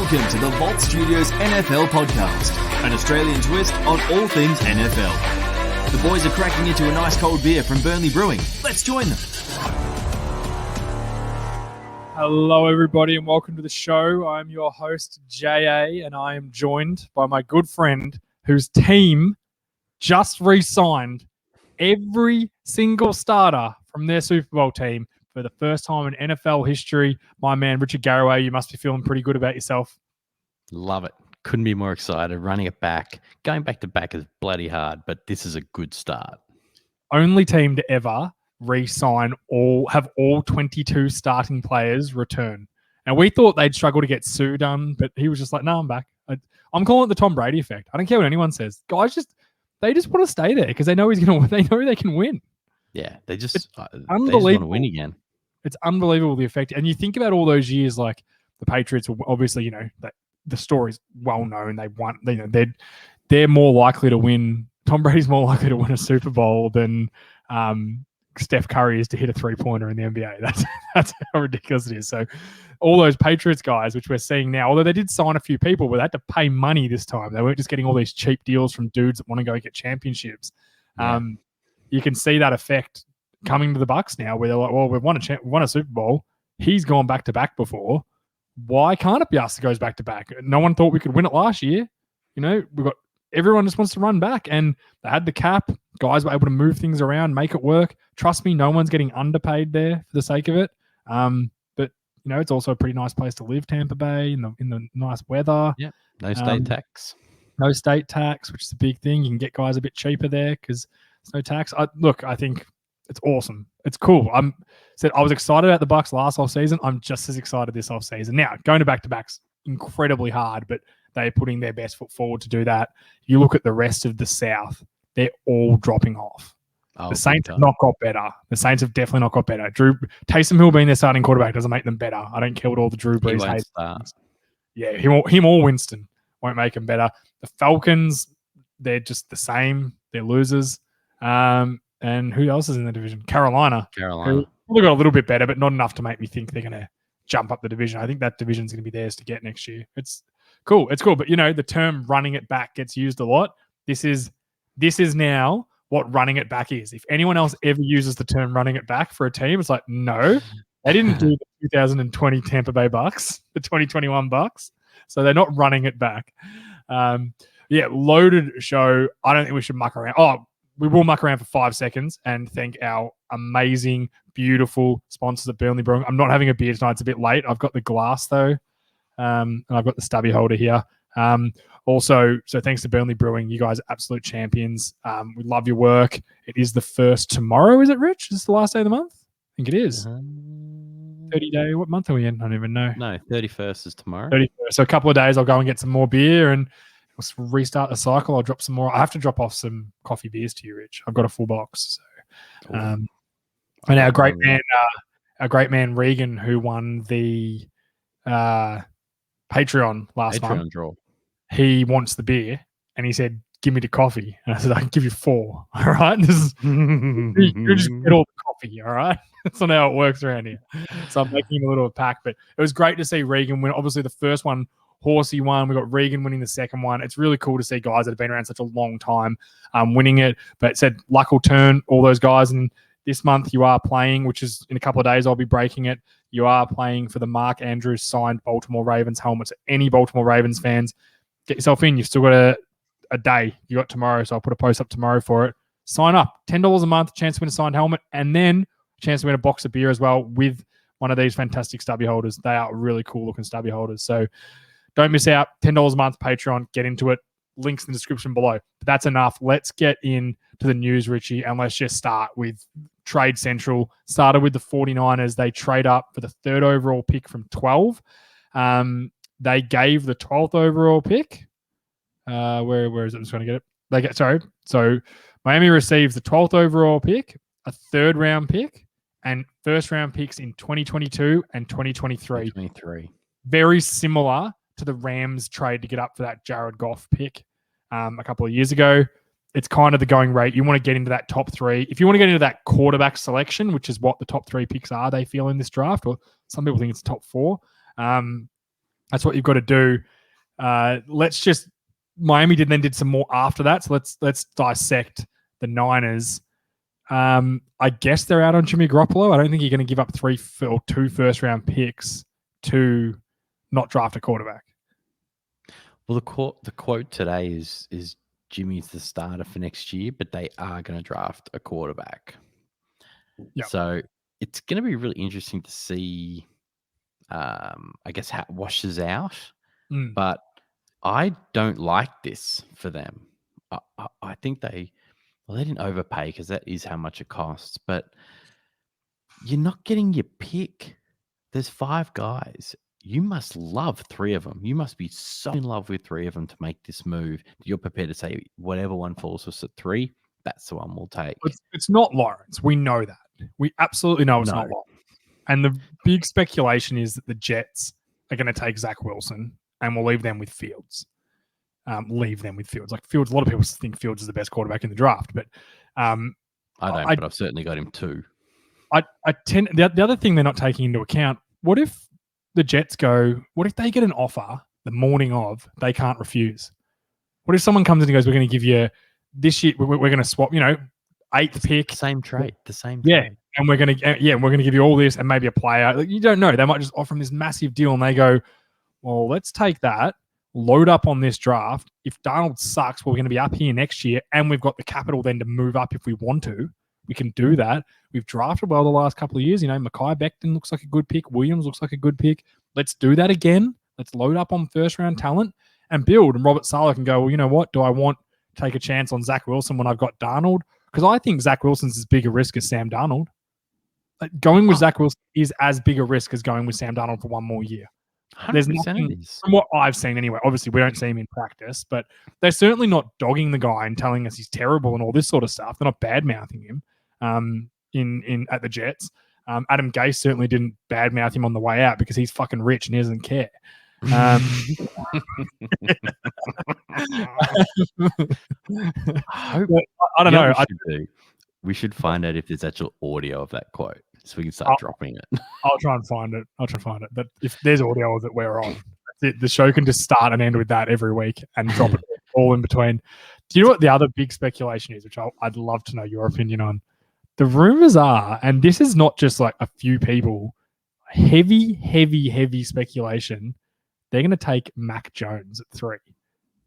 Welcome to the Vault Studios NFL podcast, an Australian twist on all things NFL. The boys are cracking into a nice cold beer from Burnley Brewing. Let's join them. Hello, everybody, and welcome to the show. I'm your host, JA, and I am joined by my good friend whose team just re-signed every single starter from their Super Bowl team for the first time in NFL history. My man, Richie and JA, you must be feeling pretty good about yourself. Love it. Couldn't be more excited. Running it back. Going back to back is bloody hard, but this is a good start. Only team to ever re-sign have all 22 starting players return. Now, we thought they'd struggle to get Sue done, but he was just like, no, I'm back. I'm calling it the Tom Brady effect. I don't care what anyone says. Guys they just want to stay there because they know they know they can win. Yeah, they just want to win again. It's unbelievable, the effect. And you think about all those years, like the Patriots, obviously, the story's well known. They won, they're more likely to win. Tom Brady's more likely to win a Super Bowl than Steph Curry is to hit a three-pointer in the NBA. That's how ridiculous it is. So all those Patriots guys, which we're seeing now, although they did sign a few people, but they had to pay money this time. They weren't just getting all these cheap deals from dudes that want to go get championships. Yeah. You can see that effect coming to the Bucs now, where they're like, well, we've won a Super Bowl. He's gone back-to-back before. Why can't it be us that goes back-to-back? No one thought we could win it last year. Everyone just wants to run back, and they had the cap. Guys were able to move things around, make it work. Trust me, no one's getting underpaid there for the sake of it. But it's also a pretty nice place to live, Tampa Bay, in the nice weather. Yeah, no state tax. No state tax, which is a big thing. You can get guys a bit cheaper there because there's no tax. I think it's awesome. It's cool. I was excited about the Bucs last offseason. I'm just as excited this offseason. Now, going to back-to-back's incredibly hard, but they're putting their best foot forward to do that. You look at the rest of the South, they're all dropping off. The Saints have not got better. The Saints have definitely not got better. Taysom Hill being their starting quarterback doesn't make them better. I don't care what all the Drew Brees hate. Yeah, him or Winston won't make them better. The Falcons, they're just the same. They're losers. And who else is in the division? Carolina. Who probably got a little bit better, but not enough to make me think they're going to jump up the division. I think that division's going to be theirs to get next year. It's cool. But the term running it back gets used a lot. This is now what running it back is. If anyone else ever uses the term running it back for a team, it's like, no, they didn't do the 2020 Tampa Bay Bucks, the 2021 Bucks. So they're not running it back. Loaded show. I don't think we should muck around. We will muck around for 5 seconds and thank our amazing, beautiful sponsors at Burnley Brewing. I'm not having a beer tonight. It's a bit late. I've got the glass, though, and I've got the stubby holder here. Also, so thanks to Burnley Brewing. You guys are absolute champions. We love your work. It is the first tomorrow, is it, Rich? Is this the last day of the month? I think it is. 30 day. What month are we in? I don't even know. No, 31st is tomorrow. 31st. So a couple of days, I'll go and get some more beer and we'll restart the cycle. I'll drop some more. I have to drop off some coffee beers to you, Rich. I've got a full box. So, and our great man Regan, who won the Patreon last month, draw. He wants the beer, and he said, "Give me the coffee." And I said, "I can give you 4." All right, you just get all the coffee. All right, that's not how it works around here. So I'm making him a little pack, but it was great to see Regan win. Obviously, the first one. Horsey won. We got Regan winning the second one. It's really cool to see guys that have been around such a long time winning it. But it said luck will turn, all those guys. And this month you are playing, which is in a couple of days I'll be breaking it. You are playing for the Mark Andrews signed Baltimore Ravens helmets. Any Baltimore Ravens fans, get yourself in. You've still got a day. You got tomorrow, so I'll put a post up tomorrow for it. Sign up. $10 a month, chance to win a signed helmet, and then a chance to win a box of beer as well with one of these fantastic stubby holders. They are really cool looking stubby holders. So don't miss out. $10 a month, Patreon. Get into it. Links in the description below. But that's enough. Let's get into the news, Richie, and let's just start with Trade Central. Started with the 49ers. They trade up for the 3rd overall pick from 12. They gave the 12th overall pick. Where is it? I'm just going to get it. So Miami receives the 12th overall pick, a 3rd round pick, and 1st round picks in 2022 and 2023. Very similar to the Rams trade to get up for that Jared Goff pick a couple of years ago. It's kind of the going rate. You want to get into that top 3. If you want to get into that quarterback selection, which is what the top 3 picks are, they feel in this draft, or some people think it's top 4. That's what you've got to do. Miami did some more after that. So let's dissect the Niners. I guess they're out on Jimmy Garoppolo. I don't think you're going to give up 2 first-round picks to not draft a quarterback. Well, the quote today is Jimmy's the starter for next year, but they are going to draft a quarterback. Yep. So it's going to be really interesting to see, I guess, how it washes out. But I don't like this for them. I think they didn't overpay because that is how much it costs. But you're not getting your pick. There's 5 guys. You must love 3 of them. You must be so in love with 3 of them to make this move. You're prepared to say whatever one falls us at 3, that's the one we'll take. It's not Lawrence. We know that. We absolutely know it's not Lawrence. And the big speculation is that the Jets are going to take Zach Wilson and we'll leave them with Fields. Like Fields, a lot of people think Fields is the best quarterback in the draft, but I don't. But I've certainly got him too. The other thing they're not taking into account: what if the Jets go? What if they get an offer the morning of? They can't refuse. What if someone comes in and goes, "We're going to give you this year. We're going to swap. 8th pick, same trade, the same. Yeah, trade. and we're going to give you all this and maybe a player. Like, you don't know. They might just offer them this massive deal, and they go, "Well, let's take that." Load up on this draft. If Darnold sucks, we're going to be up here next year, and we've got the capital then to move up if we want to. We can do that. We've drafted well the last couple of years. Mekhi Becton looks like a good pick. Williams looks like a good pick. Let's do that again. Let's load up on first-round talent and build. And Robert Saleh can go, well, you know what? Do I want to take a chance on Zach Wilson when I've got Darnold? Because I think Zach Wilson's as big a risk as Sam Darnold. Going with Zach Wilson is as big a risk as going with Sam Darnold for one more year. There's nothing, from what I've seen anyway. Obviously, we don't see him in practice, but they're certainly not dogging the guy and telling us he's terrible and all this sort of stuff. They're not bad-mouthing him at the Jets. Adam Gase certainly didn't bad-mouth him on the way out because he's fucking rich and he doesn't care. I don't know. We should find out if there's actual audio of that quote so we can start dropping it. I'll try and find it. But if there's audio that we're on, that's it. The show can just start and end with that every week and drop it all in between. Do you know what the other big speculation is, which I'd love to know your opinion on? The rumors are, and this is not just like a few people, heavy speculation, they're going to take Mac Jones at 3,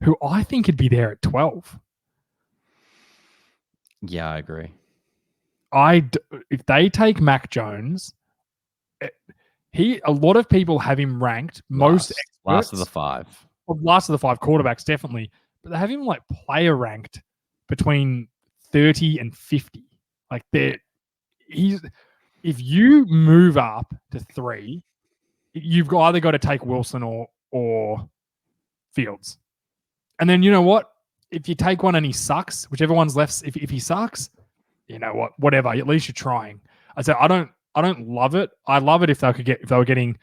who I think could be there at 12. Yeah, I agree. If they take Mac Jones, a lot of people have him ranked last of the 5. Well, last of the 5 quarterbacks, definitely. But they have him like player ranked between 30 and 50. Like if you move up to 3, you've either got to take Wilson or Fields. And then you know what? If you take one and he sucks, whichever one's left, if he sucks, you know what? Whatever. At least you're trying. I say I don't love it. I love it if they were getting,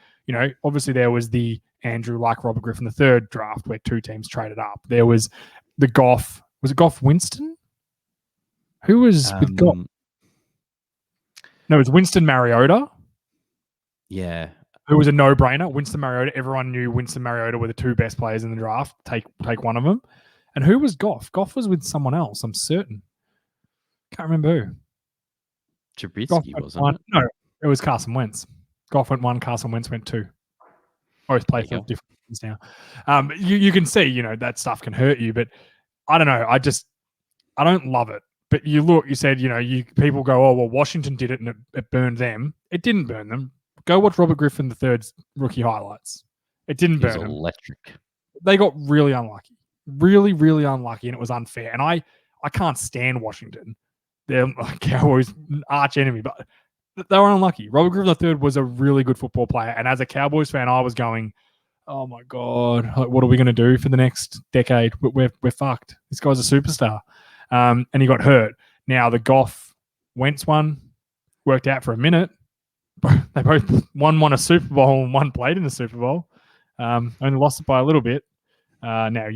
obviously there was the Andrew like Robert Griffin III draft where 2 teams traded up. There was the Goff. Was it Goff Winston? Who was with Goff? No, it was Winston Mariota. Yeah. It was a no-brainer. Winston Mariota. Everyone knew Winston Mariota were the 2 best players in the draft. Take one of them. And who was Goff? Goff was with someone else, I'm certain. Can't remember who. Trubisky, wasn't it? No, it was Carson Wentz. Goff went 1, Carson Wentz went 2. Both play for different teams now. You can see, that stuff can hurt you, but I don't know. I don't love it. But you said, people go, oh, well, Washington did it and it burned them. It didn't burn them. Go watch Robert Griffin III's rookie highlights. It didn't burn them. Electric. They got really unlucky. Really, really unlucky, and it was unfair. And I can't stand Washington. They're Cowboys' arch enemy, but they were unlucky. Robert Griffin III was a really good football player, and as a Cowboys fan, I was going, "Oh my god, what are we going to do for the next decade? We're fucked. This guy's a superstar." And he got hurt. Now the Goff Wentz one worked out for a minute. They both won a Super Bowl and one played in the Super Bowl. Only lost it by a little bit. Now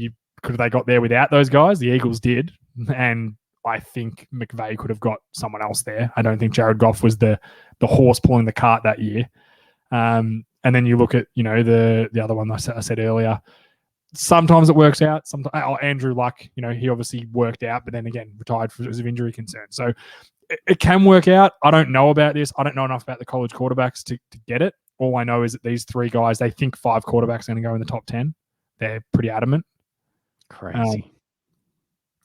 could have they got there without those guys? The Eagles did, and I think McVay could have got someone else there. I don't think Jared Goff was the horse pulling the cart that year. And then you look at, the other one I said earlier. Sometimes it works out. Sometimes Andrew Luck, he obviously worked out, but then again retired because of injury concerns. So it can work out. I don't know about this. I don't know enough about the college quarterbacks to get it. All I know is that these three guys, they think 5 quarterbacks are going to go in the top 10. They're pretty adamant. Crazy.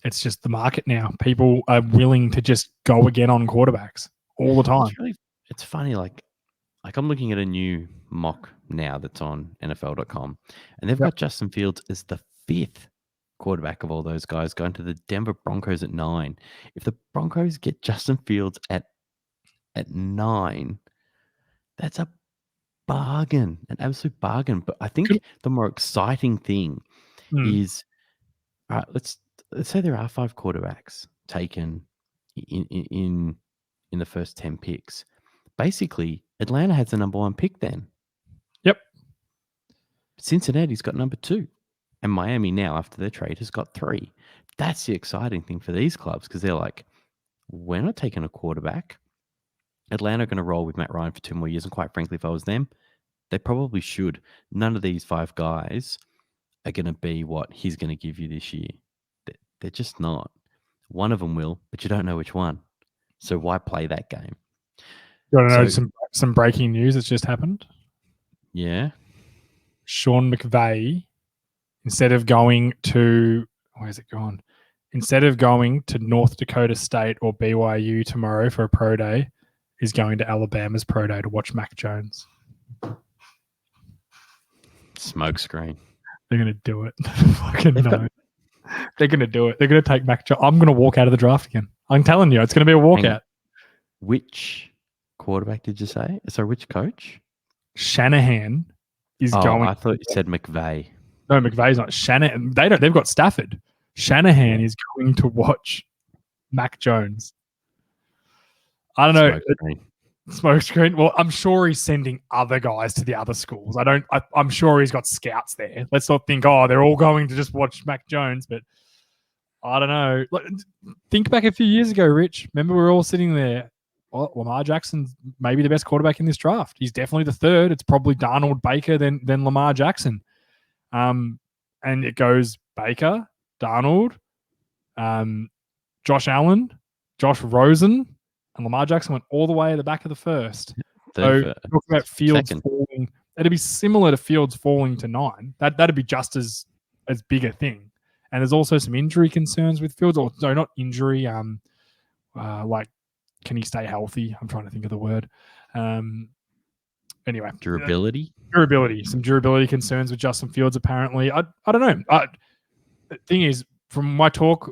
It's just the market now. People are willing to just go again on quarterbacks all the time. It's funny. Like I'm looking at a new mock now that's on NFL.com, and they've got Justin Fields as the 5th quarterback of all those guys, going to the Denver Broncos at 9. If the Broncos get Justin Fields at 9, that's a bargain, an absolute bargain. But I think the more exciting thing is, all right, let's say there are 5 quarterbacks taken in the first 10 picks. Basically, Atlanta has the number 1 pick then. Yep. Cincinnati's got number 2. And Miami now, after their trade, has got 3. That's the exciting thing for these clubs, because they're like, we're not taking a quarterback. Atlanta are going to roll with Matt Ryan for 2 more years. And quite frankly, if I was them, they probably should. None of these 5 guys are going to be what he's going to give you this year. They're just not. One of them will, but you don't know which one. So why play that game? You want to know some breaking news that's just happened? Yeah. Sean McVay, instead of going to, where's it gone? Instead of going to North Dakota State or BYU tomorrow for a pro day, is going to Alabama's pro day to watch Mac Jones. Smoke screen. They're going to do it. Fucking no. They're going to do it. They're going to take Mac Jones. I'm going to walk out of the draft again. I'm telling you, it's going to be a walkout. Which quarterback did you say? So which coach? Shanahan is going. I thought you said McVay. No, McVay's not. Shanahan. They've got Stafford. Shanahan is going to watch Mac Jones. I don't know. Smoke screen. Well, I'm sure he's sending other guys to the other schools. I'm sure he's got scouts there. Let's not think, they're all going to just watch Mac Jones, but I don't know. Think back a few years ago, Rich. Remember we were all sitting there. Well, Lamar Jackson's maybe the best quarterback in this draft. He's definitely the 3rd. It's probably Darnold, Baker, then Lamar Jackson. And it goes Baker, Darnold, Josh Allen, Josh Rosen, and Lamar Jackson went all the way at the back of the 1st. So talk about Fields falling. That'd be similar to Fields falling to 9. That'd be just as big a thing. And there's also some injury concerns with Fields. Or no, not injury. Like, can he stay healthy? I'm trying to think of the word. Anyway, durability. Some durability concerns with Justin Fields. Apparently, I don't know. The thing is, from our talk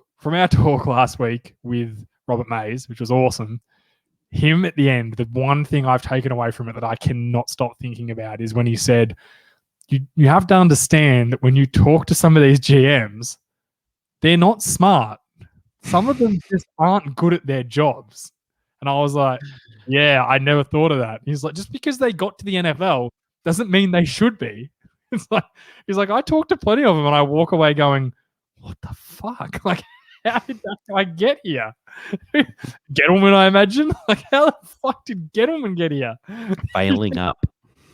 last week with Robert Mays, which was awesome. Him at the end, the one thing I've taken away from it that I cannot stop thinking about is when he said, you have to understand that when you talk to some of these GMs, they're not smart. Some of them just aren't good at their jobs. And I was like, yeah, I never thought of that. He's like, just because they got to the NFL doesn't mean they should be. He's like, I talk to plenty of them and I walk away going, what the fuck? Like, how did that guy get here? Gettleman, I imagine. Like, how the fuck did Gettleman get here? Failing up.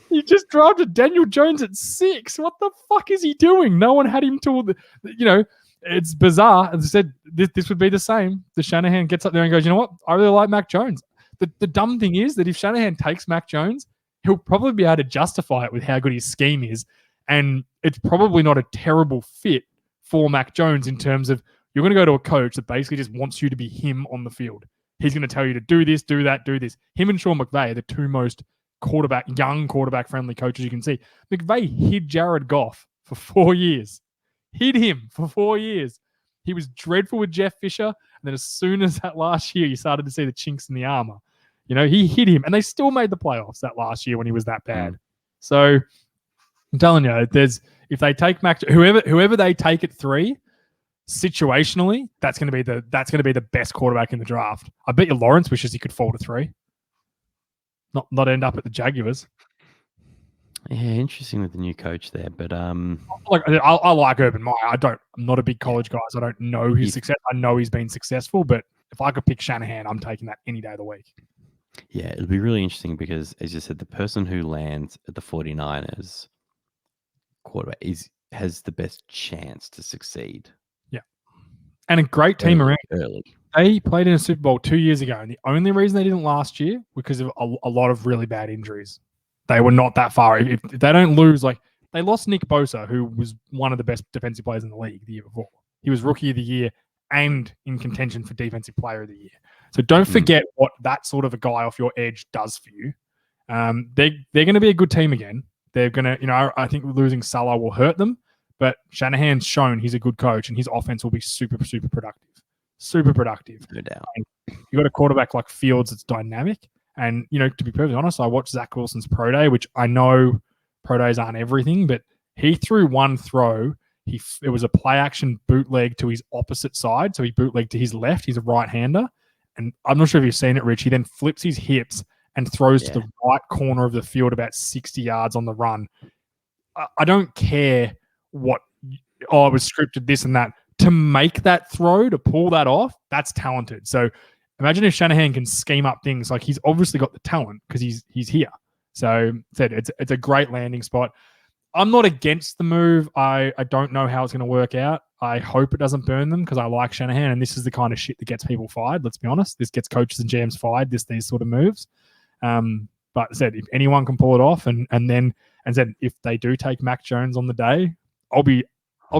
He just drafted Daniel Jones at 6. What the fuck is he doing? No one had him till it's bizarre. As I said, this would be the same. The Shanahan gets up there and goes, you know what? I really like Mac Jones. The dumb thing is that if Shanahan takes Mac Jones, he'll probably be able to justify it with how good his scheme is. And it's probably not a terrible fit for Mac Jones in terms of you're going to go to a coach that basically just wants you to be him on the field. He's going to tell you to do this, do that, do this. Him and Sean McVay are the 2 most young quarterback-friendly coaches you can see. McVay hid Jared Goff for 4 years. Hid him for 4 years. He was dreadful with Jeff Fisher, and then as soon as that last year, you started to see the chinks in the armor. He hid him, and they still made the playoffs that last year when he was that bad. So I'm telling you, if they take Mac, whoever they take at 3, situationally, that's going to be the best quarterback in the draft. I bet you Lawrence wishes he could fall to 3, not end up at the Jaguars. Yeah, interesting with the new coach there, but I like Urban Meyer. I'm not a big college guy, so I don't know his success. I know he's been successful, but if I could pick Shanahan, I'm taking that any day of the week. Yeah, it'll be really interesting because, as you said, the person who lands at the 49ers quarterback has the best chance to succeed. Yeah. And a great team around. Early. They played in a Super Bowl 2 years ago, and the only reason they didn't last year because of a lot of really bad injuries. They were not that far. If they don't lose, like they lost Nick Bosa, who was one of the best defensive players in the league the year before. He was Rookie of the Year and in contention for Defensive Player of the Year. So don't forget what that sort of a guy off your edge does for you. They're going to be a good team again. They're going to, I think losing Salah will hurt them, but Shanahan's shown he's a good coach and his offense will be super, super productive. Super productive. No doubt. You got a quarterback like Fields that's dynamic. And, to be perfectly honest, I watched Zach Wilson's pro day, which I know pro days aren't everything, but he threw one throw. It was a play action bootleg to his opposite side. So he bootlegged to his left. He's a right-hander. And I'm not sure if you've seen it, Rich. He then flips his hips and throws to the right corner of the field about 60 yards on the run. I don't care what, it was scripted, this and that. To make that throw, to pull that off, that's talented. So imagine if Shanahan can scheme up things. Like he's obviously got the talent because he's here. So it's a great landing spot. I'm not against the move. I don't know how it's going to work out. I hope it doesn't burn them because I like Shanahan, and this is the kind of shit that gets people fired. Let's be honest. This gets coaches and GMs fired. These sort of moves. But if anyone can pull it off, and if they do take Mac Jones on the day, I'll be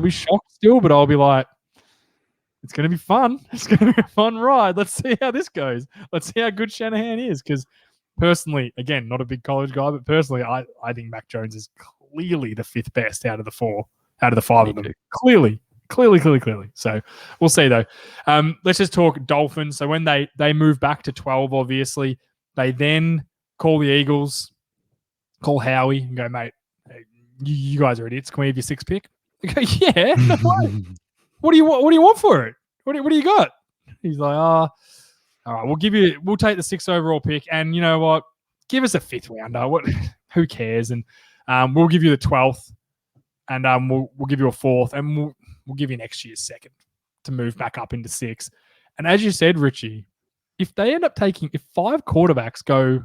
shocked still, but I'll be like, it's going to be fun. It's going to be a fun ride. Let's see how this goes. Let's see how good Shanahan is. Because personally, again, not a big college guy, but personally, I think Mac Jones is clearly the fifth best out of the five of them. Clearly. So we'll see though. Let's just talk Dolphins. So when they move back to 12, obviously, they then call the Eagles, call Howie and go, mate, you guys are idiots. Can we have your sixth pick? They go, yeah, no way. What do you want for it? What do you got? He's like, all right, we'll take the sixth overall pick, and you know what? Give us a fifth rounder. Who cares? And we'll give you the 12th, and we'll give you a fourth, and we'll give you next year's second to move back up into 6. And as you said, Richie, if they end up if 5 quarterbacks go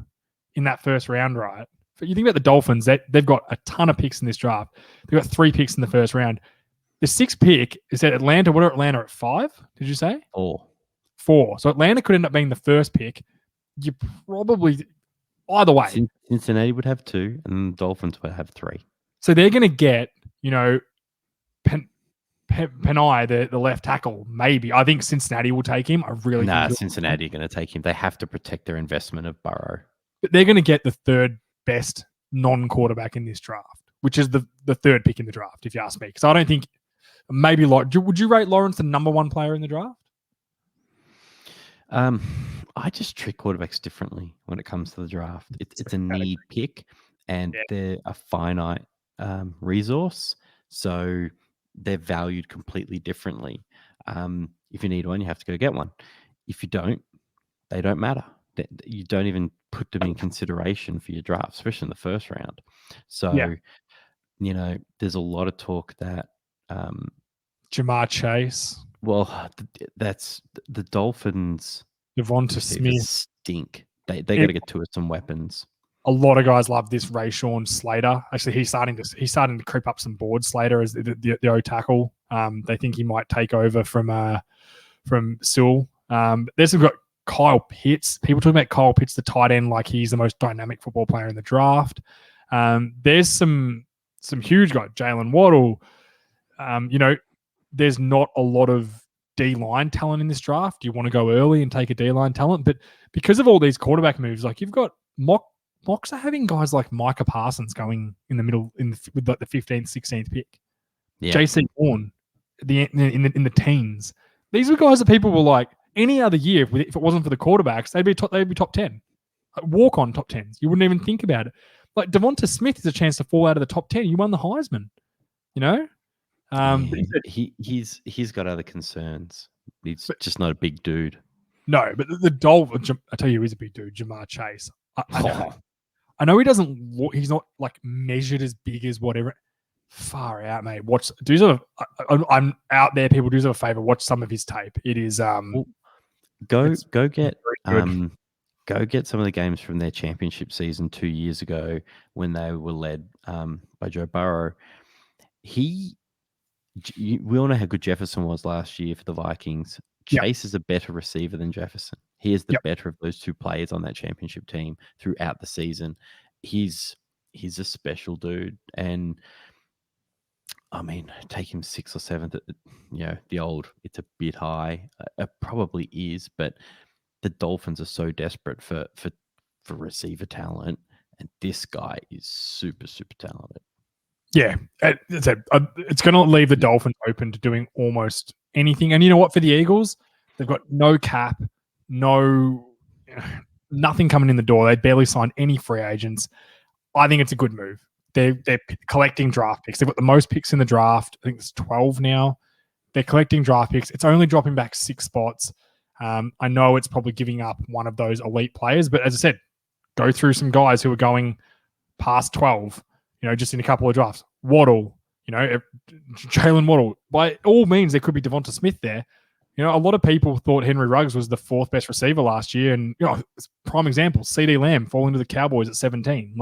in that first round, right? But you think about the Dolphins, they've got a ton of picks in this draft. They've got 3 picks in the first round. The 6th pick is at Atlanta. What are Atlanta at 5? Did you say? 4. So Atlanta could end up being the first pick. You probably either way. Cincinnati would have 2, and the Dolphins would have 3. So they're going to get, Penai, the left tackle, maybe. I think Cincinnati will take him. Cincinnati are going to take him. They have to protect their investment of Burrow. But they're going to get the 3rd best non-quarterback in this draft, which is the 3rd pick in the draft, if you ask me. Because I don't think maybe would you rate Lawrence the number 1 player in the draft? I just treat quarterbacks differently when it comes to the draft. It's a need pick, and they're a finite resource, so they're valued completely differently. If you need one, you have to go get one. If you don't, they don't matter. You don't even put them in consideration for your draft, especially in the first round. So, there's a lot of talk that Jamar Chase. Well, that's the Dolphins. Devonta Smith stink. They got to get to some weapons. A lot of guys love this Rashawn Slater. Actually, he's starting to creep up some board. Slater as the O tackle. They think he might take over from Sewell. There's got Kyle Pitts. People talking about Kyle Pitts, the tight end, like he's the most dynamic football player in the draft. There's some huge guys. Jalen Waddle. There's not a lot of D-line talent in this draft. Do you want to go early and take a D-line talent? But because of all these quarterback moves, like you've got mocks are having guys like Micah Parsons going in the middle with like the 15th, 16th pick. Yeah. JC Horn in the teens. These are guys that people were like, any other year, if it wasn't for the quarterbacks, they'd be top 10. Walk on top 10s. You wouldn't even think about it. Like Devonta Smith is a chance to fall out of the top 10. You won the Heisman. He's got other concerns. He's just not a big dude. No, but the Dolphins, I tell you, he's a big dude, Jamar Chase. I know he doesn't look, he's not like measured as big as whatever. Far out, mate. I'm out there. People do us a favor. Watch some of his tape. It is go get Go get some of the games from their championship season 2 years ago when they were led by Joe Burrow. We all know how good Jefferson was last year for the Vikings. Chase is a better receiver than Jefferson. He is the better of those two players on that championship team throughout the season. He's a special dude, and I mean, take him 6th or 7th. It's a bit high. It probably is, but the Dolphins are so desperate for receiver talent, and this guy is super, super talented. Yeah, it's going to leave the Dolphins open to doing almost anything. And you know what? For the Eagles, they've got no cap, nothing coming in the door. They barely signed any free agents. I think it's a good move. They're collecting draft picks. They've got the most picks in the draft. I think it's 12 now. They're collecting draft picks. It's only dropping back 6 spots. I know it's probably giving up one of those elite players, but as I said, go through some guys who are going past 12. Just in a couple of drafts. Waddle, Jalen Waddle. By all means, there could be Devonta Smith there. A lot of people thought Henry Ruggs was the 4th best receiver last year. And, prime example, CD Lamb falling to the Cowboys at 17.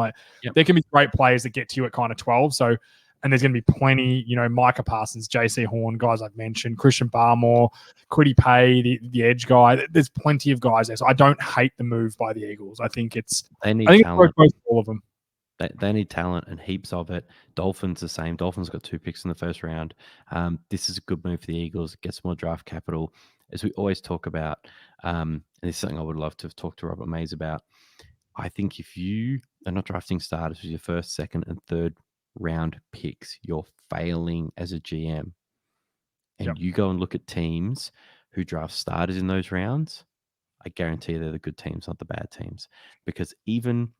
There can be great players that get to you at kind of 12. So, and there's going to be plenty, Micah Parsons, JC Horn, guys I've mentioned, Christian Barmore, Kwity Paye, the edge guy. There's plenty of guys there. So I don't hate the move by the Eagles. I think it's talent. It's all of them. They need talent and heaps of it. Dolphins the same. Dolphins got 2 picks in the first round. This is a good move for the Eagles. Get some more draft capital. As we always talk about, and this is something I would love to talk to Robert Mays about. I think if you are not drafting starters with your first, second, and third round picks, you're failing as a GM. And you go and look at teams who draft starters in those rounds, I guarantee they're the good teams, not the bad teams. Because even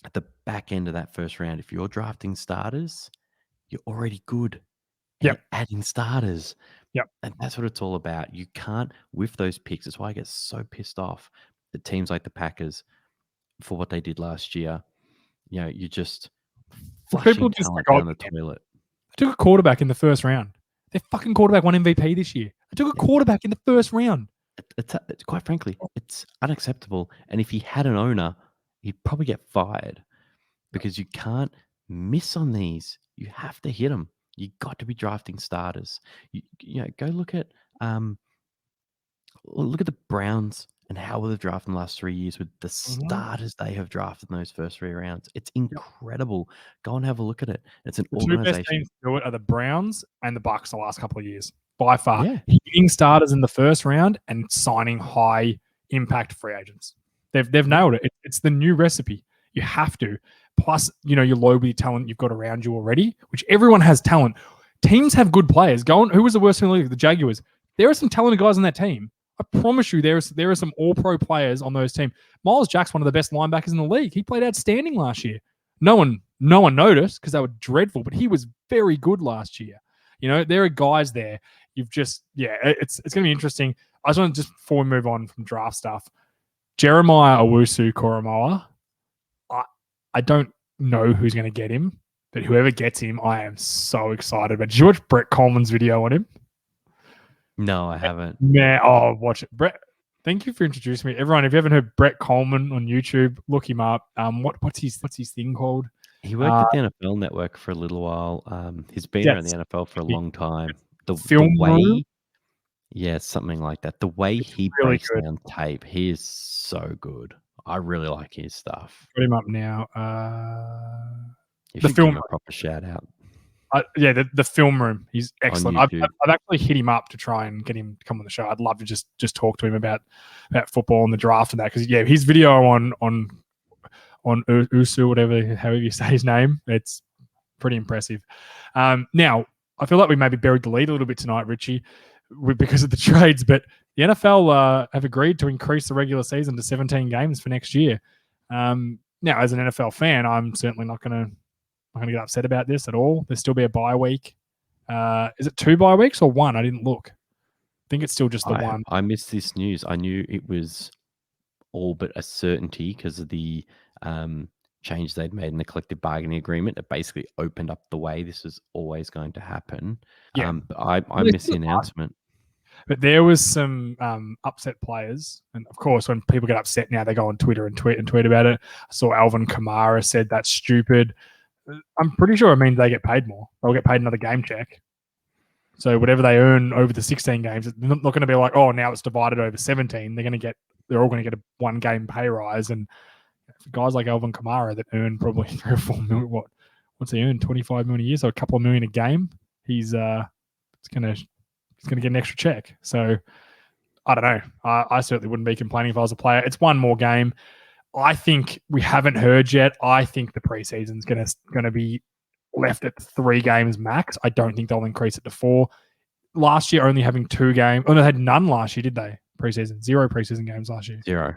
at the back end of that first round, if you're drafting starters, you're already good. And you're adding starters. And that's what it's all about. You can't, with those picks, that's why I get so pissed off at teams like the Packers for what they did last year. You're just flushing talent down the toilet. I took a quarterback in the first round. Their fucking quarterback won MVP this year. I took a quarterback in the first round. It's quite frankly, it's unacceptable. And if he had an owner, he'd probably get fired because you can't miss on these. You have to hit them. You got to be drafting starters. Go look at the Browns and how they've drafted in the last 3 years with the starters they have drafted in those first 3 rounds. It's incredible. Go and have a look at it. It's an organization. The 2 best teams to do it are the Browns and the Bucks the last couple of years, by far. Hitting starters in the first round and signing high impact free agents. They've nailed it. It's the new recipe. You have to. Plus, your low with talent you've got around you already, which everyone has talent. Teams have good players. Who was the worst in the league? The Jaguars. There are some talented guys on that team. I promise you, there are some all-pro players on those teams. Miles Jack's one of the best linebackers in the league. He played outstanding last year. No one noticed because they were dreadful, but he was very good last year. There are guys there. You've just, it's going to be interesting. I just want to before we move on from draft stuff, Jeremiah Owusu-Koramoah, I don't know who's going to get him, but whoever gets him, I am so excited. But did you watch Brett Coleman's video on him? No, I haven't. Man, watch it. Brett, thank you for introducing me. Everyone, if you haven't heard Brett Coleman on YouTube, look him up. What's his thing called? He worked at the NFL Network for a little while. He's been around the NFL for a long time. The way, something like that. The way he really breaks down tape, he is so good. I really like his stuff. Put him up now. You should give him a proper shout out. The film room. He's excellent. I've actually hit him up to try and get him to come on the show. I'd love to just talk to him about football and the draft and that because his video on Usu, however you say his name, it's pretty impressive. Now I feel like we maybe buried the lead a little bit tonight, Richie, because of the trades, but the NFL have agreed to increase the regular season to 17 games for next year. Now, as an NFL fan, I'm certainly not going to get upset about this at all. There'll still be a bye week. Is it 2 bye weeks or 1? I didn't look. I think it's still just the 1. I missed this news. I knew it was all but a certainty because of the change they'd made in the collective bargaining agreement. It basically opened up the way this was always going to happen. But I missed the announcement. But there was some upset players. And of course, when people get upset now, they go on Twitter and tweet about it. I saw Alvin Kamara said that's stupid. I'm pretty sure it means they get paid more. They'll get paid another game check. So whatever they earn over the 16 games, it's not going to be like, oh, now it's divided over 17. They're all going to get a 1 game pay rise. And for guys like Alvin Kamara that earn probably 3 or 4 million, what's he earn? 25 million a year, so a couple of million a game. He's going to get an extra check. So I don't know. I certainly wouldn't be complaining if I was a player. It's 1 more game. I think we haven't heard yet. I think the preseason's going to be left at 3 games max. I don't think they'll increase it to 4. Last year, only having 2 games. Oh, they had none last year, did they? Preseason. 0 preseason games last year. 0.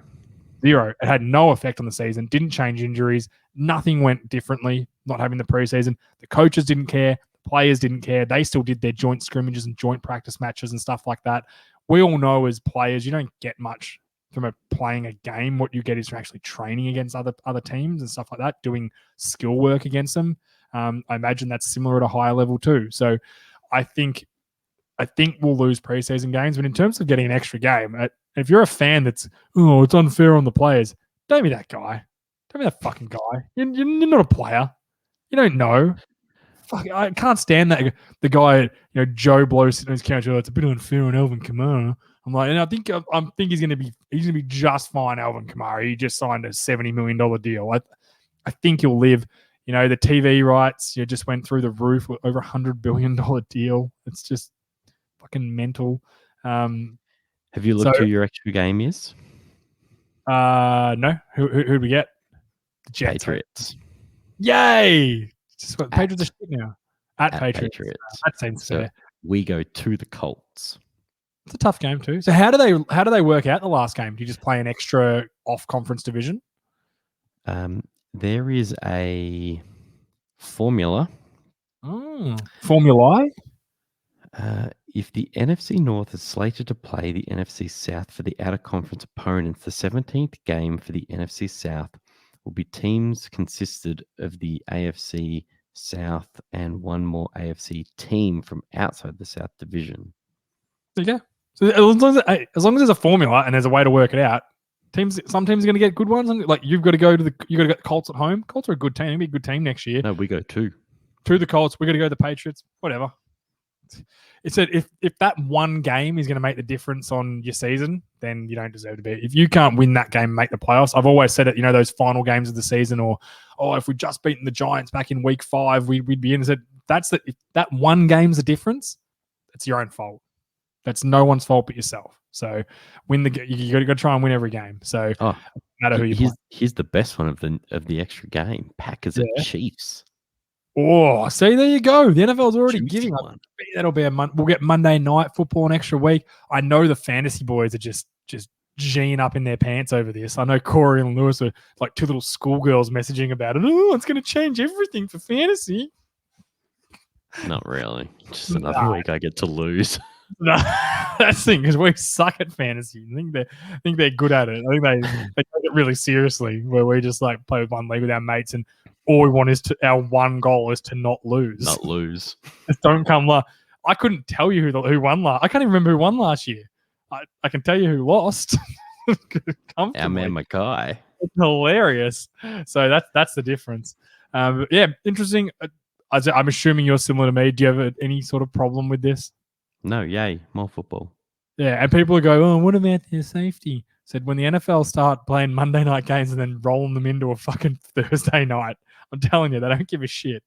It had no effect on the season. Didn't change injuries. Nothing went differently not having the preseason. The coaches didn't care. The players didn't care. They still did their joint scrimmages and joint practice matches and stuff like that. We all know as players, you don't get much from playing a game. What you get is from actually training against other teams and stuff like that, doing skill work against them. I imagine that's similar at a higher level too. So I think we'll lose preseason games. But in terms of getting an extra game, if you're a fan that's, oh, it's unfair on the players, don't be that guy. Don't be that fucking guy. You're not a player. You don't know. Fuck, I can't stand that. The guy, Joe Blow sitting on his couch, it's a bit unfair on Alvin Kamara. I'm like, and I think he's gonna be just fine, Alvin Kamara. He just signed a $70 million deal. I think he'll live. The TV rights just went through the roof with over $100 billion deal. It's just fucking mental. Have you looked who your extra game is? No. Who'd we get? The Jets. Patriots. Yay! Patriots are shit now. At Patriots. That seems fair. We go to the Colts. It's a tough game too. So how do they work out the last game? Do you just play an extra off-conference division? There is a formula. Formulae? If the NFC North is slated to play the NFC South for the out-of-conference opponents, the 17th game for the NFC South will be teams consisted of the AFC South and 1 more AFC team from outside the South Division. There you go. So as long as there's a formula and there's a way to work it out, some teams are going to get good ones. Like you got to get the Colts at home. Colts are a good team. They'll be a good team next year. No, we go to the Colts. We got to go to the Patriots. Whatever. It said if that 1 game is going to make the difference on your season, then you don't deserve to be. If you can't win that game and make the playoffs, I've always said it. Those final games of the season, or if we just beaten the Giants back in week 5, we'd be in. And said if that 1 game's the difference, it's your own fault. That's no one's fault but yourself. So you got to try and win every game. So no matter who you play. Here's the best one of the extra game: Packers at Chiefs. Oh, see, there you go. The NFL's already giving up. That'll be we'll get Monday night football an extra week. I know the fantasy boys are just G'ing up in their pants over this. I know Corey and Lewis are like 2 little schoolgirls messaging about it. Oh, it's going to change everything for fantasy. Not really. Just another week I get to lose. No, that's the thing, because we suck at fantasy. I think they're good at it. I think they take it really seriously, where we just like play with one league with our mates, and all we want is our one goal is to not lose. Not lose. Just don't come last. I couldn't tell you who won last. I can't even remember who won last year. I can tell you who lost. Our man Mackay. It's hilarious. So that's the difference. But yeah, interesting. I'm assuming you're similar to me. Do you have any sort of problem with this? No, yay, more football. Yeah, and people go, oh, what about their safety? Said when the NFL start playing Monday night games and then rolling them into a fucking Thursday night, I'm telling you, they don't give a shit.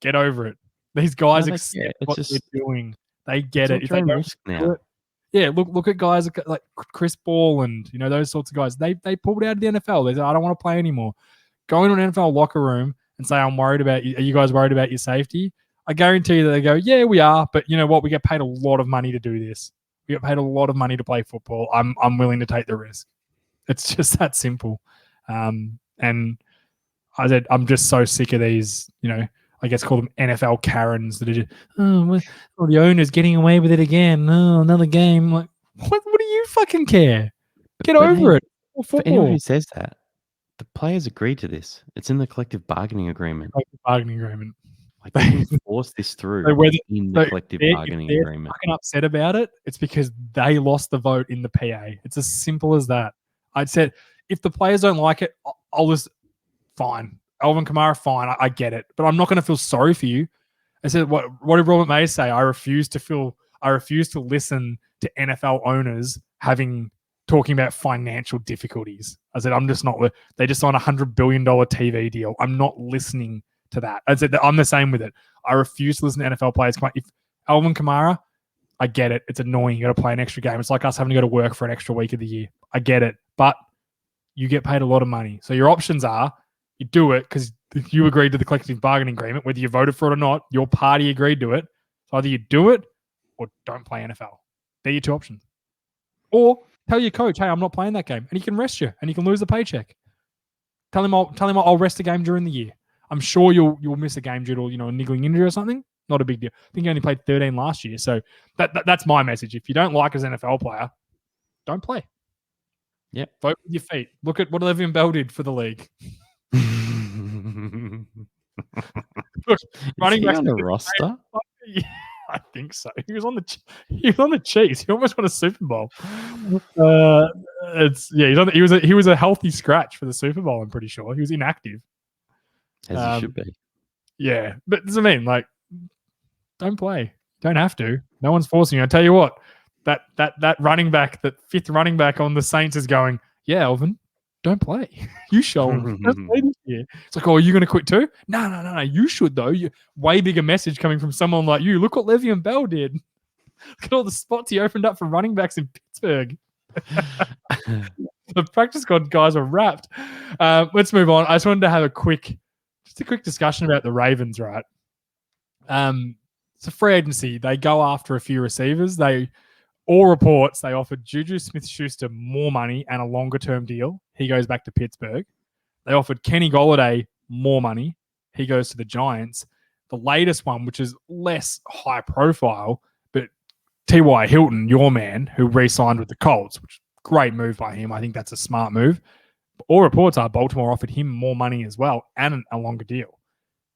Get over it. These guys accept what they're doing. They get it. If they don't now. It, yeah, look at guys like Chris Ball and those sorts of guys. They pulled out of the NFL. They said, I don't want to play anymore. Go into an NFL locker room and say, I'm worried about you. Are you guys worried about your safety? I guarantee you that they go, yeah, we are. But you know what? We get paid a lot of money to do this. We get paid a lot of money to play football. I'm willing to take the risk. It's just that simple. And I said, I'm just so sick of these, I guess call them NFL Karens that are just, the owner's getting away with it again. Oh, another game. Like, what do you fucking care? Get over it. For anyone who says that, the players agree to this. It's in the collective bargaining agreement. Like they can force this through in the collective bargaining agreement. Fucking upset about it. It's because they lost the vote in the PA. It's as simple as that. I'd said if the players don't like it, I'll just fine. Alvin Kamara, fine. I get it, but I'm not going to feel sorry for you. I said what did Robert May say? I refuse to listen to NFL owners talking about financial difficulties. I said I'm just not. They just signed $100 billion TV deal. I'm not listening to that. I said I'm the same with it. I refuse to listen to NFL players. If Alvin Kamara, I get it. It's annoying. You got to play an extra game. It's like us having to go to work for an extra week of the year. I get it, but you get paid a lot of money. So your options are you do it because you agreed to the collective bargaining agreement, whether you voted for it or not. Your party agreed to it. So either you do it or don't play NFL. They're your two options. Or tell your coach, hey, I'm not playing that game, and he can rest you, and you can lose the paycheck. Tell him I'll rest a game during the year. I'm sure you'll miss a game due to a niggling injury or something. Not a big deal. I think he only played 13 last year, so that's my message. If you don't like as an NFL player, don't play. Yep. Vote with your feet. Look at what Le'Veon Bell did for the league. Look, running back on the roster. Yeah, I think so. He was on the Chiefs. He almost won a Super Bowl. He was a healthy scratch for the Super Bowl. I'm pretty sure he was inactive. As he should be. Yeah, but does it mean don't play? Don't have to. No one's forcing you. I tell you what, that running back, that fifth running back on the Saints is going. Yeah, Elvin, don't play. You show him. Don't play this year. It's like, oh, are you going to quit too? No. You should though. Way bigger message coming from someone like you. Look what Le'Veon Bell did. Look at all the spots he opened up for running backs in Pittsburgh. The practice squad guys are wrapped. Let's move on. I just wanted to have a quick discussion about the Ravens, right? It's a free agency. They go after a few receivers. All reports, they offered Juju Smith-Schuster more money and a longer-term deal. He goes back to Pittsburgh. They offered Kenny Golladay more money. He goes to the Giants. The latest one, which is less high profile, but T.Y. Hilton, your man, who re-signed with the Colts, which great move by him. I think that's a smart move. All reports are Baltimore offered him more money as well and a longer deal,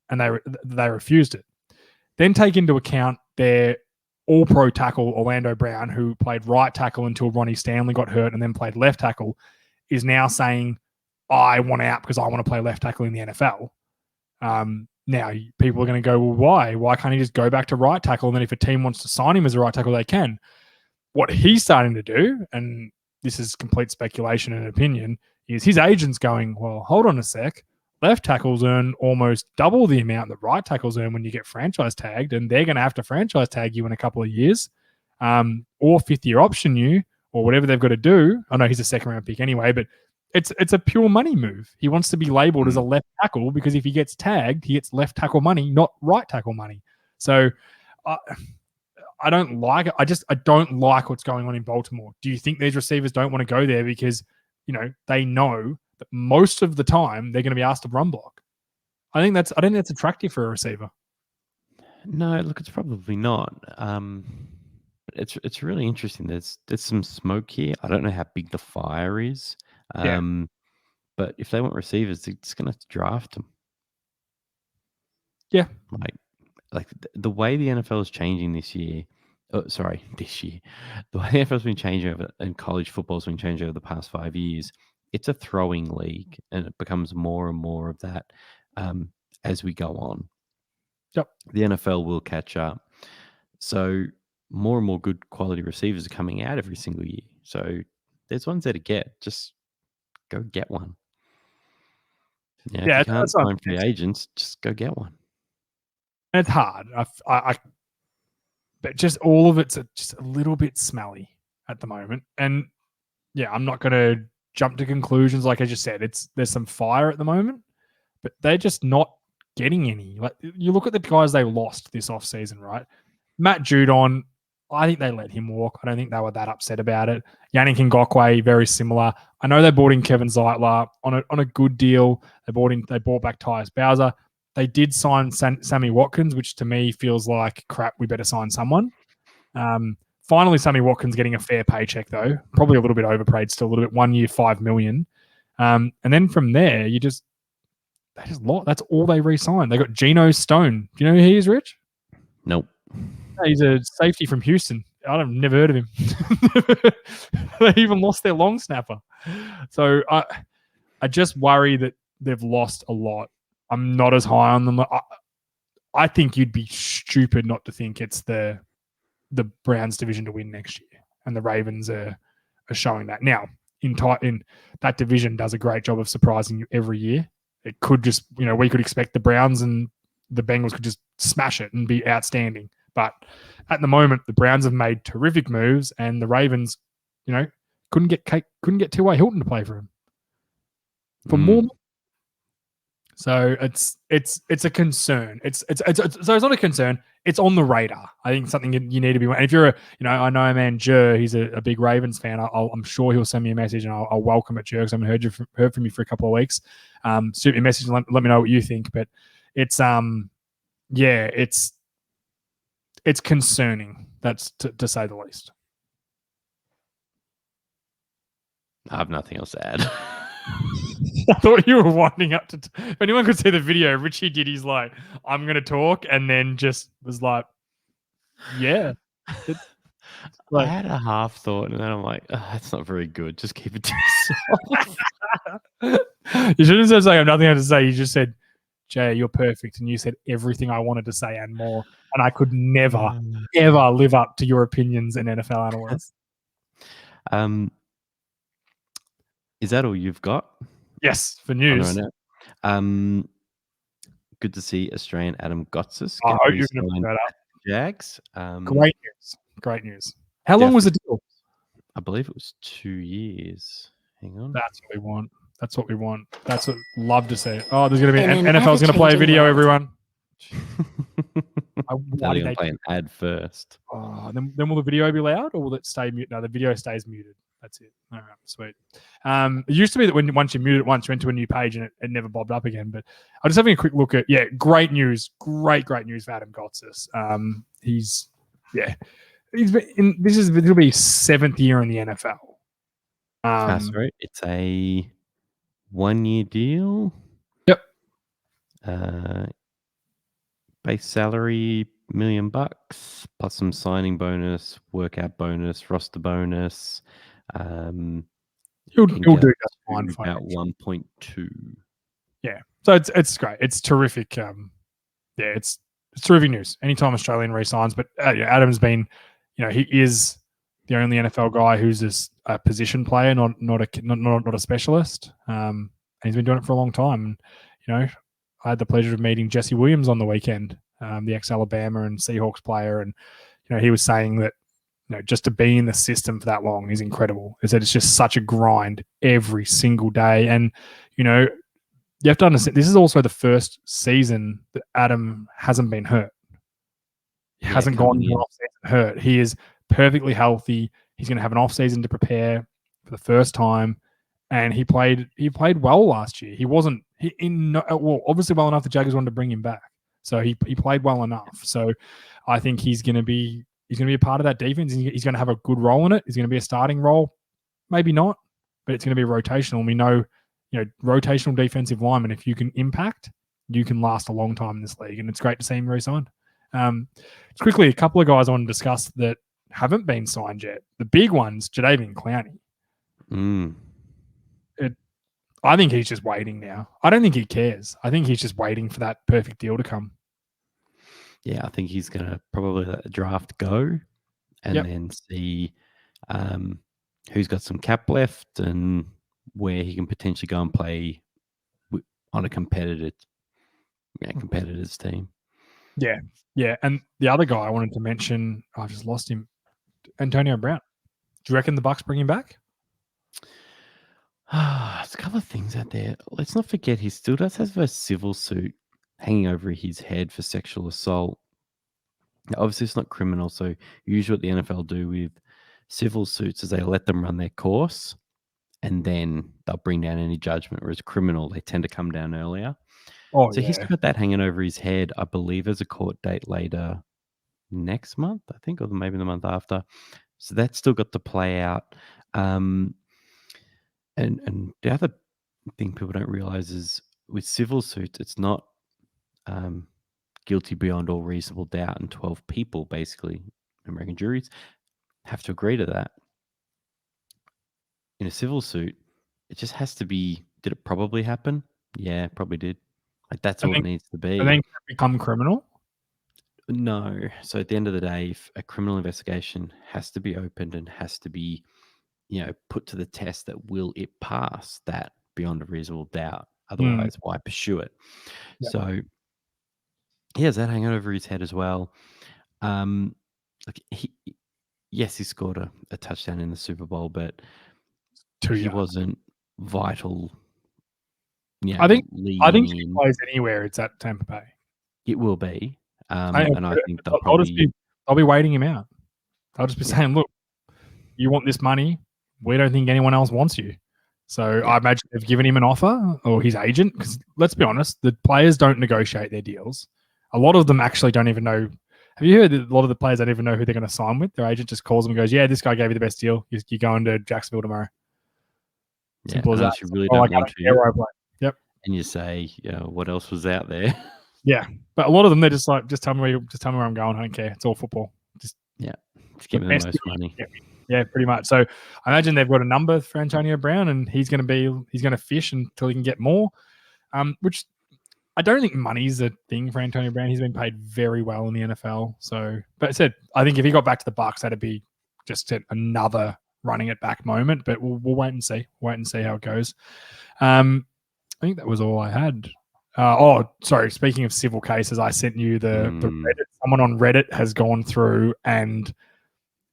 and they refused it. Then take into account their all-pro tackle, Orlando Brown, who played right tackle until Ronnie Stanley got hurt and then played left tackle, is now saying, I want out because I want to play left tackle in the NFL. Now, people are going to go, well, why? Why can't he just go back to right tackle? And then if a team wants to sign him as a right tackle, they can. What he's starting to do, and this is complete speculation and opinion, is his agent's going, well, hold on a sec. Left tackles earn almost double the amount that right tackles earn when you get franchise tagged, and they're going to have to franchise tag you in a couple of years, or fifth-year option you, or whatever they've got to do. I know he's a second-round pick anyway, but it's a pure money move. He wants to be labeled as a left tackle because if he gets tagged, he gets left tackle money, not right tackle money. So I don't like it. I don't like what's going on in Baltimore. Do you think these receivers don't want to go there because they know that most of the time they're going to be asked to run block? I think that's attractive for a receiver. No, look, it's probably not. It's really interesting. There's some smoke here. I don't know how big the fire is. But if they want receivers, they're just going to draft them. Yeah. Like the way the NFL is changing this year. This year. The way the NFL's been changing and college football's been changing over the past 5 years. It's a throwing league, and it becomes more and more of that as we go on. Yep. The NFL will catch up. So more and more good quality receivers are coming out every single year. So there's ones there to get. Just go get one. If you can't sign free agents, just go get one. It's hard. But just all of it's just a little bit smelly at the moment. And yeah, I'm not going to jump to conclusions. Like I just said, there's some fire at the moment, but they're just not getting any. Like you look at the guys they lost this offseason, right? Matt Judon, I think they let him walk. I don't think they were that upset about it. Yannick Ngakoue, very similar. I know they brought in Kevin Zeitler on a good deal. They brought back Tyus Bowser. They did sign Sammy Watkins, which to me feels like crap. We better sign someone. Finally, Sammy Watkins getting a fair paycheck though. Probably a little bit overpaid, still a little bit. 1 year, $5 million. And then from there, you just they just lost. That's all they re-signed. They got Geno Stone. Do you know who he is, Rich? Nope. He's a safety from Houston. I've never heard of him. They even lost their long snapper. So I just worry that they've lost a lot. I'm not as high on them. I think you'd be stupid not to think it's the Browns division to win next year, and the Ravens are showing that now. In that division does a great job of surprising you every year. It could just, we could expect the Browns and the Bengals could just smash it and be outstanding. But at the moment, the Browns have made terrific moves, and the Ravens, couldn't get T.Y. Hilton to play for him for more. So it's a concern. So it's not a concern. It's on the radar. I think something you need to be. And if you're I know a man, JA, he's a big Ravens fan. I'm sure he'll send me a message, and I'll welcome it, JA, because I haven't heard from you for a couple of weeks. Shoot me a message and let me know what you think. But it's it's concerning. That's to say the least. I have nothing else to add. I thought you were winding up to. If anyone could see the video, Richie did. He's like, "I'm going to talk," and then just was like, "Yeah." I had a half thought, and then I'm like, oh, "That's not very good. Just keep it to yourself." You shouldn't have said, "I have nothing else to say." You just said, "JA, you're perfect," and you said everything I wanted to say and more. And I could never, ever live up to your opinions and NFL analysts. Is that all you've got? Yes, for news. Good to see Australian Adam Gotsis. I hope you're going to bring that up. Jags. Great news. How long was the deal? I believe it was 2 years. Hang on. That's what we want. That's what love to see. Oh, there's going to be NFL's going to play a video, everyone. Why did they play an ad first? Oh, then will the video be loud, or will it stay muted? No, the video stays muted. That's it. All right, sweet. It used to be that once you mute it once, you went to a new page and it never bobbed up again. But I'm just having a quick look at great news. Great news for Adam Gotsis. He's been in, it'll be his 7th year in the NFL. Sorry, it's a 1-year deal. Yep. Base salary $1 million plus some signing bonus, workout bonus, roster bonus. He'll do just fine. About 1.2. Yeah, so it's great. It's terrific. It's terrific news. Anytime Australian re-signs, but Adam's been, he is the only NFL guy who's a position player, not a specialist. And he's been doing it for a long time. And, I had the pleasure of meeting Jesse Williams on the weekend, the ex-Alabama and Seahawks player, and he was saying that just to be in the system for that long is incredible. He said it's just such a grind every single day, and you have to understand this is also the first season that Adam hasn't been hurt. He hasn't gone into off-season hurt. He is perfectly healthy. He's going to have an off-season to prepare for the first time. And he played well last year. He wasn't obviously well enough the Jaguars wanted to bring him back. So he played well enough. So I think he's going to be a part of that defense. He's going to have a good role in it. He's going to be a starting role, maybe not, but it's going to be rotational. And we know, rotational defensive linemen. If you can impact, you can last a long time in this league. And it's great to see him re-signed. Just quickly, a couple of guys I want to discuss that haven't been signed yet. The big ones, Jadeveon Clowney. I think he's just waiting now. I don't think he cares. I think he's just waiting for that perfect deal to come. Yeah, I think he's going to probably let the draft go and then see who's got some cap left and where he can potentially go and play on a competitor's team. Yeah. And the other guy I wanted to mention, I just lost him, Antonio Brown. Do you reckon the Bucs bring him back? There's a couple of things out there. Let's not forget he still does have a civil suit hanging over his head for sexual assault. Now, obviously, it's not criminal, so usually what the NFL do with civil suits is they let them run their course and then they'll bring down any judgment, whereas criminal, they tend to come down earlier. He's got that hanging over his head. I believe there's a court date later next month, I think, or maybe the month after. So that's still got to play out. And the other thing people don't realize is with civil suits, it's not guilty beyond all reasonable doubt, and 12 people, basically, American juries, have to agree to that. In a civil suit, it just has to be, did it probably happen? Yeah, probably did. Like, that's all it needs to be. And then become criminal? No. So at the end of the day, if a criminal investigation has to be opened and has to be, put to the test, that will it pass that beyond a reasonable doubt? Otherwise, why pursue it? Yeah. So he has that hanging over his head as well. Yes, he scored a touchdown in the Super Bowl, but he wasn't vital. I think if he plays anywhere, it's at Tampa Bay. It will be. And I think I'll be waiting him out. I'll just be saying, look, you want this money? We don't think anyone else wants you. So I imagine they've given him an offer, or his agent, because let's be honest, the players don't negotiate their deals. A lot of them actually don't even know. Have you heard that a lot of the players don't even know who they're going to sign with? Their agent just calls them and goes, yeah, this guy gave you the best deal. You're going to Jacksonville tomorrow. Simple as that. You really don't want to. Yep. And you say, what else was out there? Yeah. But a lot of them, they're just like, just tell me where I'm going. I don't care. It's all football. Just give me the most money. Yeah, pretty much. So I imagine they've got a number for Antonio Brown, and he's going to fish until he can get more, which I don't think money's a thing for Antonio Brown. He's been paid very well in the NFL. So, but I said, I think if he got back to the Bucs, that'd be just another running it back moment. But we'll wait and see. Wait and see how it goes. I think that was all I had. Sorry. Speaking of civil cases, I sent you the Reddit. Someone on Reddit has gone through and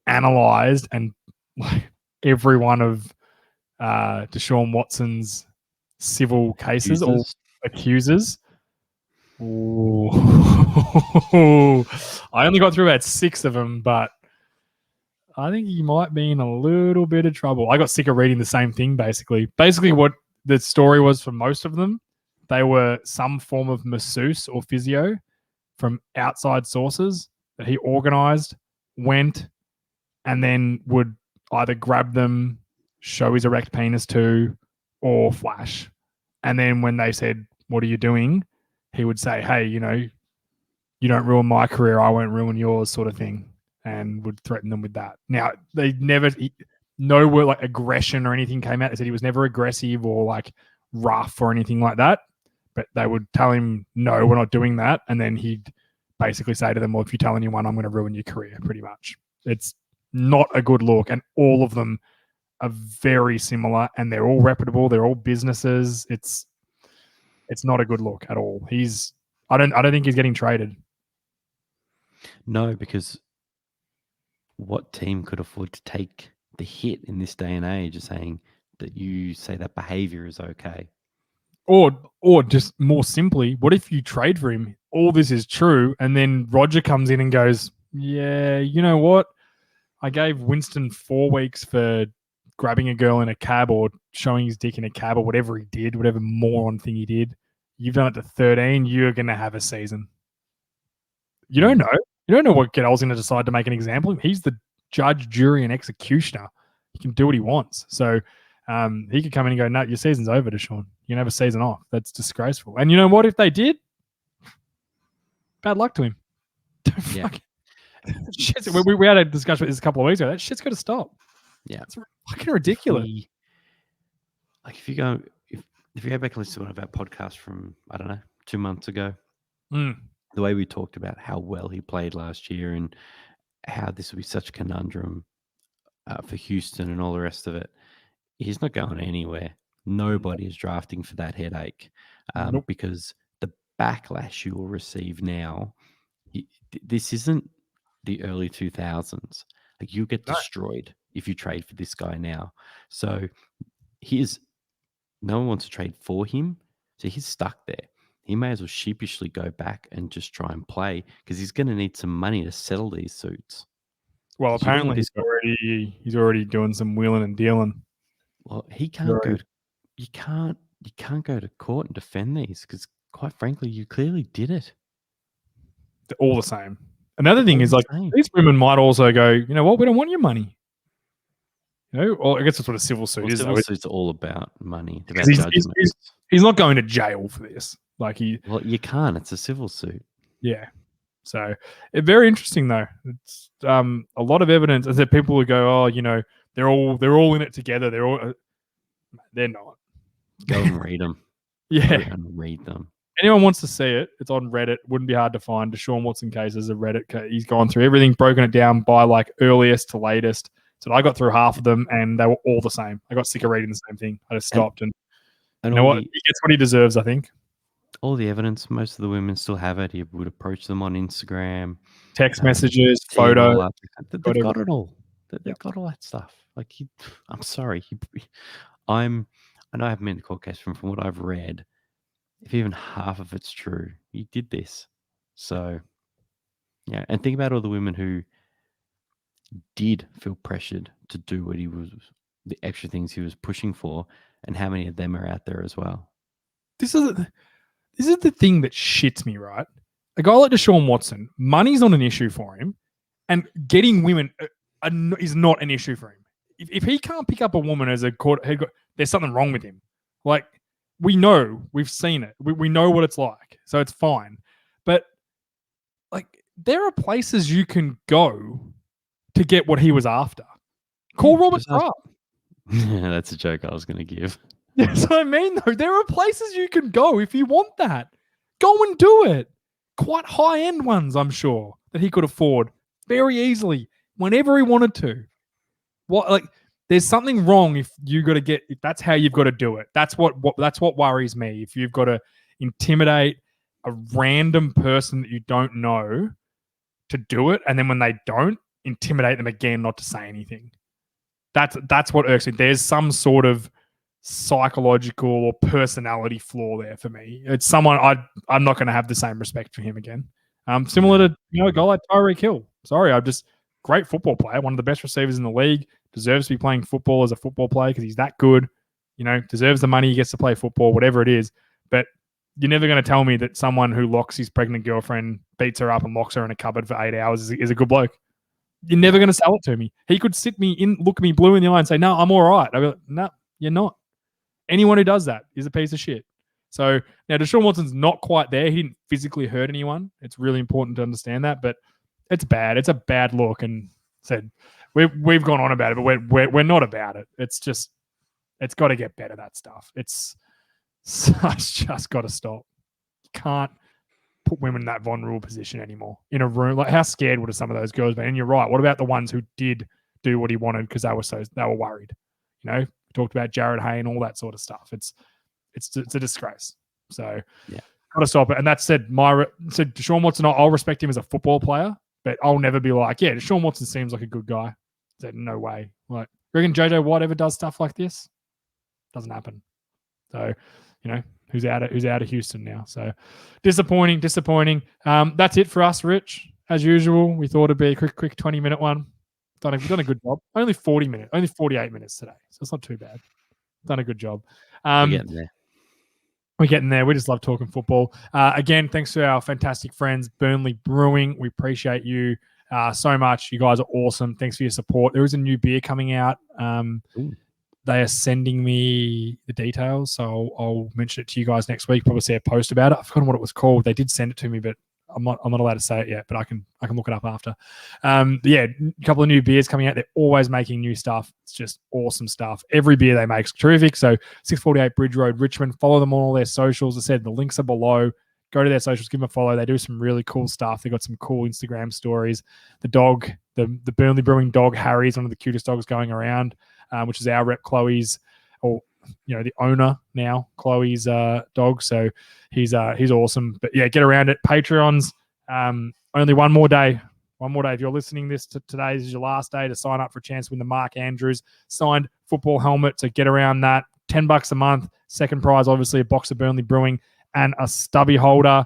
analyzed and every one of Deshaun Watson's civil cases or accusers. Ooh. I only got through about 6 of them, but I think he might be in a little bit of trouble. I got sick of reading the same thing, basically. Basically, what the story was for most of them, they were some form of masseuse or physio from outside sources that he organized, went, and then would either grab them, show his erect penis to, or flash. And then when they said, what are you doing? He would say, hey, you don't ruin my career, I won't ruin yours, sort of thing, and would threaten them with that. Now, they never, no word like aggression or anything came out. They said he was never aggressive or like rough or anything like that. But they would tell him, no, we're not doing that. And then he'd basically say to them, well, if you tell anyone, I'm going to ruin your career, pretty much. It's not a good look. And all of them are very similar, and they're all reputable. They're all businesses. It's not a good look at all. I don't think he's getting traded. No, because what team could afford to take the hit in this day and age of saying that you say that behavior is okay? Or just more simply, what if you trade for him? All this is true, and then Roger comes in and goes, yeah, you know what? I gave Winston 4 weeks for grabbing a girl in a cab or showing his dick in a cab or whatever he did, whatever moron thing he did. You've done it to 13. You're going to have a season. You don't know. You don't know what Goodell's going to decide to make an example of. He's the judge, jury, and executioner. He can do what he wants. So he could come in and go, no, your season's over, Deshaun. You can have a season off. That's disgraceful. And you know what? If they did, bad luck to him. Yeah. We had a discussion about this a couple of weeks ago. That shit's got to stop. Yeah. It's fucking ridiculous. If you go back and listen to one of our podcasts from, I don't know, 2 months ago, the way we talked about how well he played last year and how this would be such a conundrum for Houston and all the rest of it, he's not going anywhere. Nobody is drafting for that headache because the backlash you will receive now, this isn't the early 2000s. Like, you get destroyed if you trade for this guy now. So no one wants to trade for him. So he's stuck there. He may as well sheepishly go back and just try and play because he's going to need some money to settle these suits. Well, apparently he's already doing some wheeling and dealing. Well, he can't go. You can't go to court and defend these because, quite frankly, you clearly did it. They're all the same. Another thing is, like, these women might also go, you know what, we don't want your money. Or I guess that's what a civil suit is. Civil suits are all about money. About He's not going to jail for this. Well, you can't. It's a civil suit. Yeah. So very interesting though. It's a lot of evidence. As that people would go, oh, they're all in it together. They're not. Go and read them. Yeah. Go and read them. Anyone wants to see it, it's on Reddit. Wouldn't be hard to find. Deshaun Watson case is a Reddit. He's gone through everything, broken it down by like earliest to latest. So I got through half of them, and they were all the same. I got sick of reading the same thing. I just stopped, and you know what? He gets what he deserves, I think. All the evidence, most of the women still have it. He would approach them on Instagram, text messages, photos. They've got it all. They've got all that stuff. Like I'm sorry. I know I haven't been to court case from what I've read. If even half of it's true, he did this. So, yeah. And think about all the women who did feel pressured to do what the extra things he was pushing for, and how many of them are out there as well. This is the thing that shits me, right? A guy like Deshaun Watson, money's not an issue for him, and getting women is not an issue for him. If he can't pick up a woman as a court, there's something wrong with him. Like, we know, we've seen it. We know what it's like, so it's fine. But like, there are places you can go to get what he was after. Call Robert Kraft. That's a joke I was going to give. That's what I mean, though. There are places you can go if you want that. Go and do it. Quite high-end ones, I'm sure, that he could afford very easily, whenever he wanted to. There's something wrong if that's how you've got to do it. That's what worries me. If you've got to intimidate a random person that you don't know to do it, and then when they don't, intimidate them again not to say anything. That's what irks me. There's some sort of psychological or personality flaw there for me. It's someone I'm not going to have the same respect for him again. Similar to a guy like Tyreek Hill. Sorry, I'm just great football player, one of the best receivers in the league. Deserves to be playing football as a football player because he's that good. Deserves the money he gets to play football, whatever it is. But you're never going to tell me that someone who locks his pregnant girlfriend, beats her up and locks her in a cupboard for 8 hours is a good bloke. You're never going to sell it to me. He could look me blue in the eye and say, no, I'm all right. I'll be like, no, you're not. Anyone who does that is a piece of shit. So now Deshaun Watson's not quite there. He didn't physically hurt anyone. It's really important to understand that, but it's bad. It's a bad look. And said we've gone on about it, but we're not about it. It's just, it's got to get better, that stuff. It's just got to stop. You can't put women in that vulnerable position anymore in a room. Like, how scared would have some of those girls been? And you're right. What about the ones who did do what he wanted because they were worried? We talked about Jared Hay and all that sort of stuff. It's a disgrace. So got to stop it. And that said, Deshaun Watson, I'll respect him as a football player, but I'll never be like, yeah, Deshaun Watson seems like a good guy. I said, no way. Like, reckon JJ Watt ever does stuff like this? Doesn't happen. So, who's out of Houston now. So disappointing. That's it for us, Rich. As usual, we thought it'd be a quick 20-minute one. We've done a good job. Only 40 minutes, only 48 minutes today. So it's not too bad. Done a good job. We're getting there. We're getting there. We just love talking football. Again, thanks to our fantastic friends, Burnley Brewing. We appreciate you so much. You guys are awesome. Thanks for your support. There is a new beer coming out. They are sending me the details, so I'll mention it to you guys next week. Probably see a post about it. I've forgotten what it was called. They did send it to me, but I'm not allowed to say it yet. But I can look it up after. A couple of new beers coming out. They're always making new stuff. It's just awesome stuff. Every beer they make is terrific. So 648 Bridge Road, Richmond. Follow them on all their socials. As I said, the links are below. Go to their socials, give them a follow. They do some really cool stuff. They got some cool Instagram stories. The dog, the Burnley Brewing dog, Harry, is one of the cutest dogs going around. Which is our rep, Chloe's, or the owner now, Chloe's dog. So he's awesome. But yeah, get around it. Patreons, only one more day. If you're listening this today, this is your last day to sign up for a chance to win the Mark Andrews signed football helmet. So get around that. $10 a month. Second prize, obviously, a box of Burnley Brewing and a stubby holder.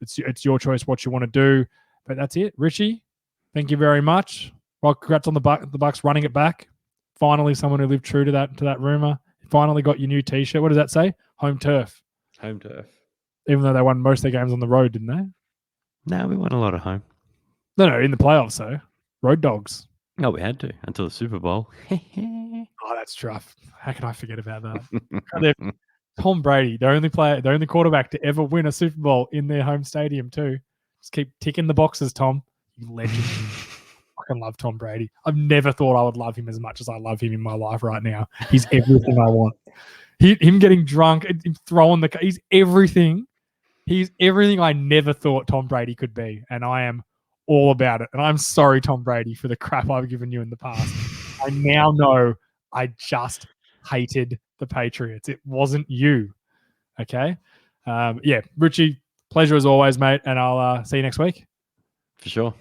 It's your choice what you want to do. But that's it. Richie, thank you very much. Well, congrats on the Bucks running it back. Finally, someone who lived true to that rumor. Finally got your new T-shirt. What does that say? Home turf. Home turf. Even though they won most of their games on the road, didn't they? No, we won a lot at home. No, in the playoffs, though. Road dogs. No, we had to until the Super Bowl. Oh, that's rough. How can I forget about that? Tom Brady, the only quarterback to ever win a Super Bowl in their home stadium too. Just keep ticking the boxes, Tom. You legend. I fucking love Tom Brady. I've never thought I would love him as much as I love him in my life right now. He's everything I want. Him getting drunk, him throwing he's everything. He's everything I never thought Tom Brady could be, and I am all about it. And I'm sorry, Tom Brady, for the crap I've given you in the past. I now know I just hated the Patriots. It wasn't you. Okay? Richie, pleasure as always, mate, and I'll see you next week. For sure.